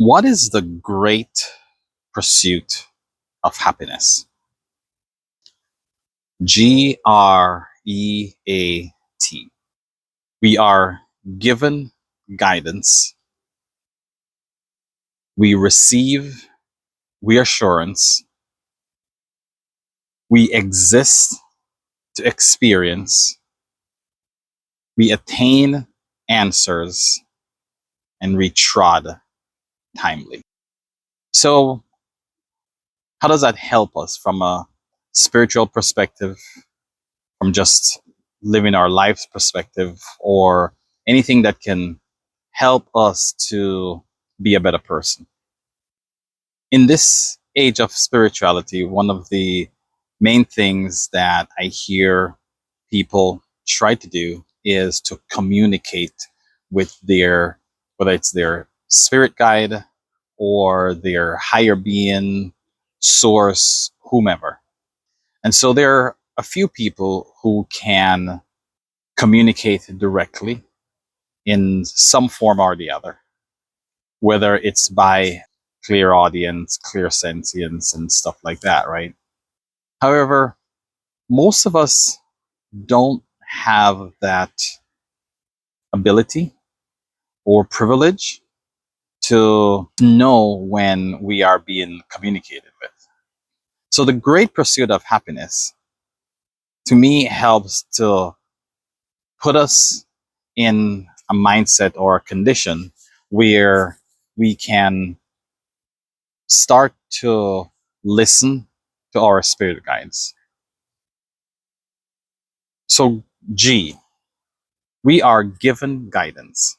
What is the great pursuit of happiness? G.R.E.A.T. We are given guidance. We receive reassurance. We exist to experience. We attain answers, and we trod timely. So, how does that help us from a spiritual perspective, from just living our lives perspective, or anything that can help us to be a better person? In this age of spirituality, one of the main things that I hear people try to do is to communicate with their, whether it's their spirit guide or their higher being, source, whomever. And so there are a few people who can communicate directly in some form or the other, whether it's by clear audience, clear sentience, and stuff like that, right? However, most of us don't have that ability or privilege to know when we are being communicated with. So the great pursuit of happiness, to me, helps to put us in a mindset or a condition where we can start to listen to our spirit guides. So, G, we are given guidance.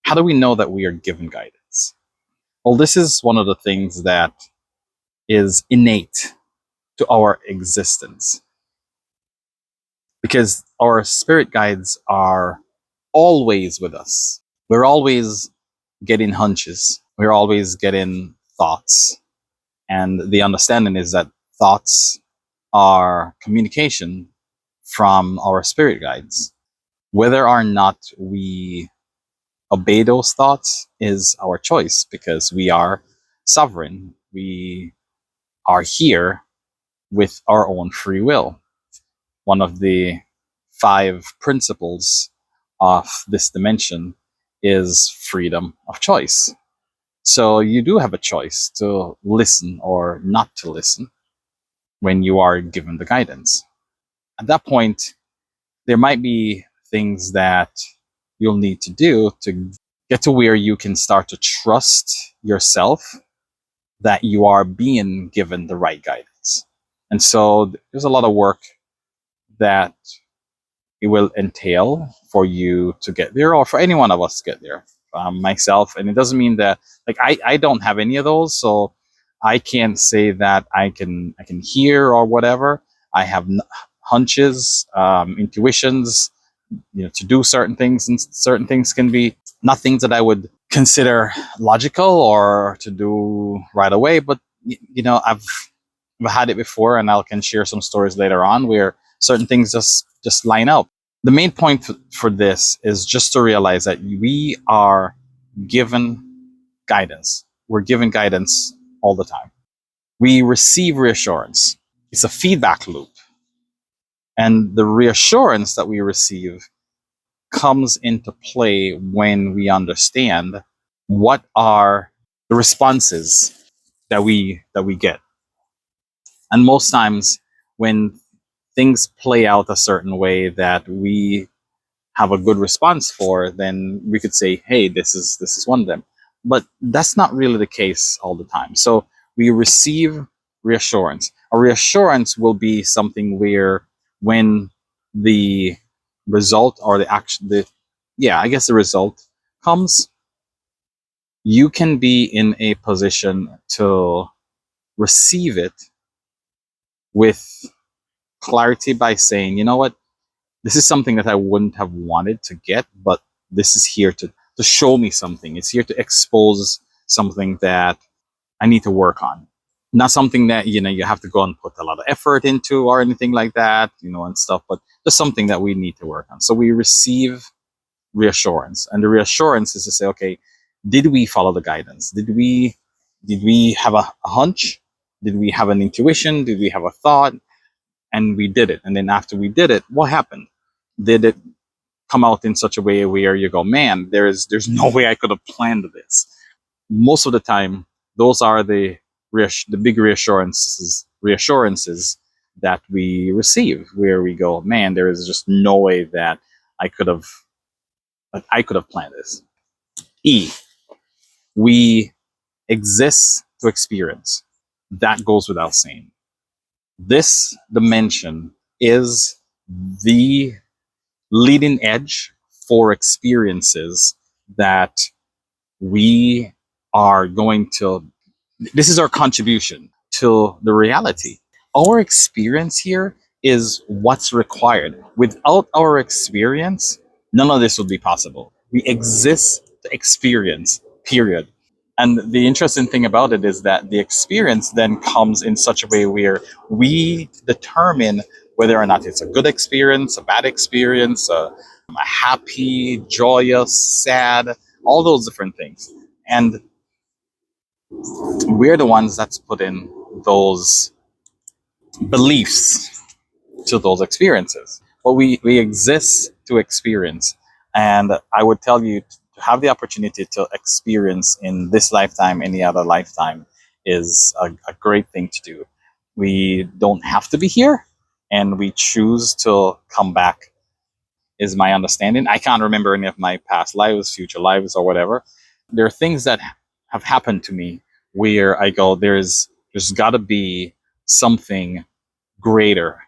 How do we know that we are given guidance? Well, this is one of the things that is innate to our existence, because our spirit guides are always with us. We're always getting hunches, we're always getting thoughts. And the understanding is that thoughts are communication from our spirit guides. Whether or not we obey those thoughts is our choice, because we are sovereign. We are here with our own free will. One of the 5 principles of this dimension is freedom of choice. So you do have a choice to listen or not to listen when you are given the guidance. At that point, there might be things that you'll need to do to get to where you can start to trust yourself that you are being given the right guidance. And so there's a lot of work that it will entail for you to get there, or for any one of us to get there. Myself, and it doesn't mean that, like, I don't have any of those, so I can't say that I can hear or whatever. I have hunches, intuitions, to do certain things, and certain things can be not things that I would consider logical or to do right away. But I've had it before, and I can share some stories later on where certain things just line up. The main point for this is just to realize that we are given guidance. We're given guidance all the time. We receive reassurance. It's a feedback loop. And the reassurance that we receive comes into play when we understand what are the responses that we get. And most times when things play out a certain way that we have a good response for, then we could say, hey, this is one of them. But that's not really the case all the time. So we receive reassurance. A reassurance will be something where when the result or the result comes, you can be in a position to receive it with clarity by saying, you know what, this is something that I wouldn't have wanted to get, but this is here to show me something. It's here to expose something that I need to work on. Not something that, you have to go and put a lot of effort into or anything like that, and stuff, but just something that we need to work on. So we receive reassurance. And the reassurance is to say, okay, did we follow the guidance? Did we have a hunch? Did we have an intuition? Did we have a thought? And we did it. And then after we did it, what happened? Did it come out in such a way where you go, man, there's no way I could have planned this? Most of the time, those are the big reassurances that we receive, where we go, man, there is just no way that I could have planned this. E, we exist to experience. That goes without saying. This dimension is the leading edge for experiences that we are going to, this is our contribution to the reality. Our experience here is what's required. Without our experience, none of this would be possible. We exist to experience, period. And the interesting thing about it is that the experience then comes in such a way where we determine whether or not it's a good experience, a bad experience, a happy, joyous, sad, all those different things. And we're the ones that's put in those beliefs to those experiences. But we exist to experience. And I would tell you to have the opportunity to experience in this lifetime, any other lifetime, is a great thing to do. We don't have to be here, and we choose to come back, is my understanding. I can't remember any of my past lives, future lives, or whatever. There are things that have happened to me where I go, there's got to be something greater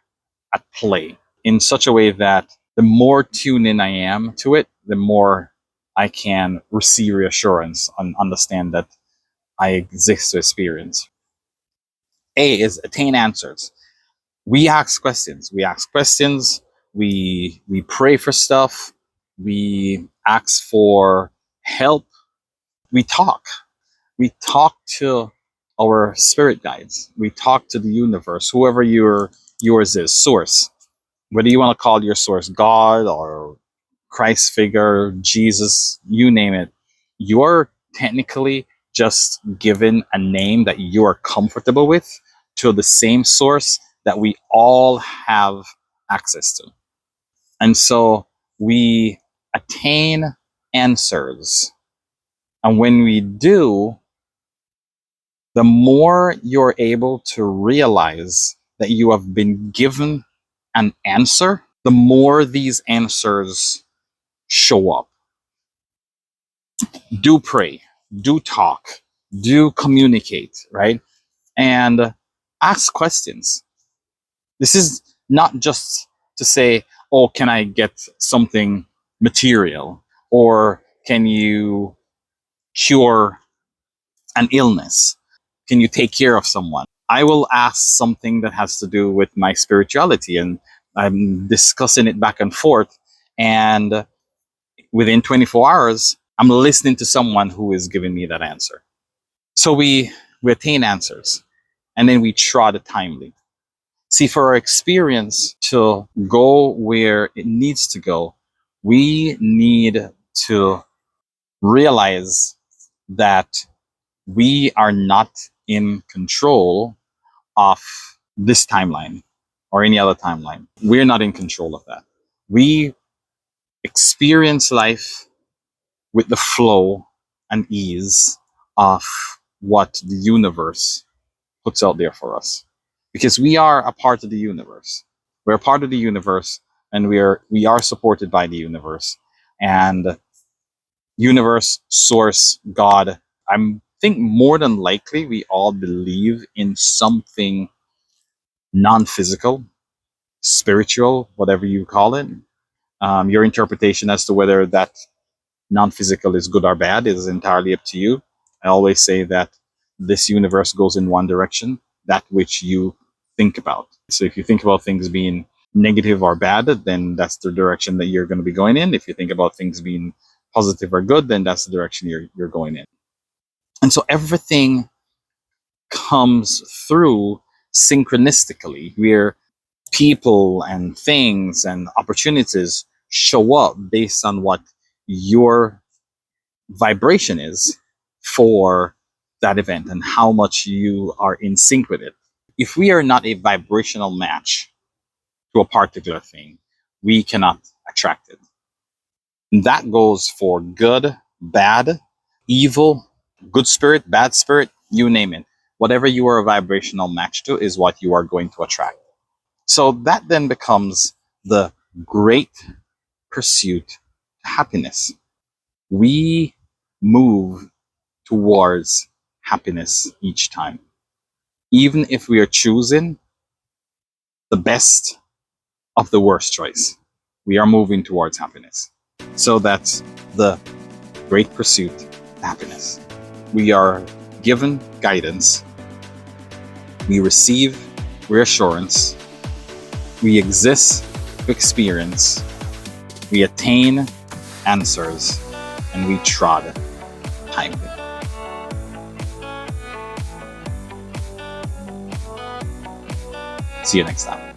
at play, in such a way that the more tuned in I am to it, the more I can receive reassurance and understand that I exist to experience. A is attain answers. We ask questions. We pray for stuff. We ask for help. We talk. We talk to our spirit guides. We talk to the universe, whoever yours is, source. Whether you want to call your source God or Christ figure, Jesus, you name it, you're technically just given a name that you are comfortable with to the same source that we all have access to. And so we attain answers. And when we do, the more you're able to realize that you have been given an answer, the more these answers show up. Do pray, do talk, do communicate, right? And ask questions. This is not just to say, oh, can I get something material? Or can you cure an illness? Can you take care of someone? I will ask something that has to do with my spirituality, and I'm discussing it back and forth. And within 24 hours, I'm listening to someone who is giving me that answer. So we attain answers, and then we trod timely. See, for our experience to go where it needs to go, we need to realize that we are not in control of this timeline or any other timeline. We're not in control of that. We experience life with the flow and ease of what the universe puts out there for us, because we are a part of the universe. We're a part of the universe, and we are supported by the universe. And universe, source, God, I think more than likely we all believe in something non-physical, spiritual, whatever you call it. Your interpretation as to whether that non-physical is good or bad is entirely up to you. I always say that this universe goes in one direction, that which you think about. So if you think about things being negative or bad, then that's the direction that you're going to be going in. If you think about things being positive or good, then that's the direction you're going in. And so everything comes through synchronistically, where people and things and opportunities show up based on what you're vibration is for that event and how much you are in sync with it. If we are not a vibrational match to a particular thing, we cannot attract it. And that goes for good, bad, evil, good spirit, bad spirit, you name it. Whatever you are a vibrational match to is what you are going to attract. So that then becomes the great pursuit to happiness. We move towards happiness each time. Even if we are choosing the best of the worst choice, we are moving towards happiness. So that's the great pursuit to happiness. We are given guidance, we receive reassurance, we exist to experience, we attain answers, and we trod time. See you next time.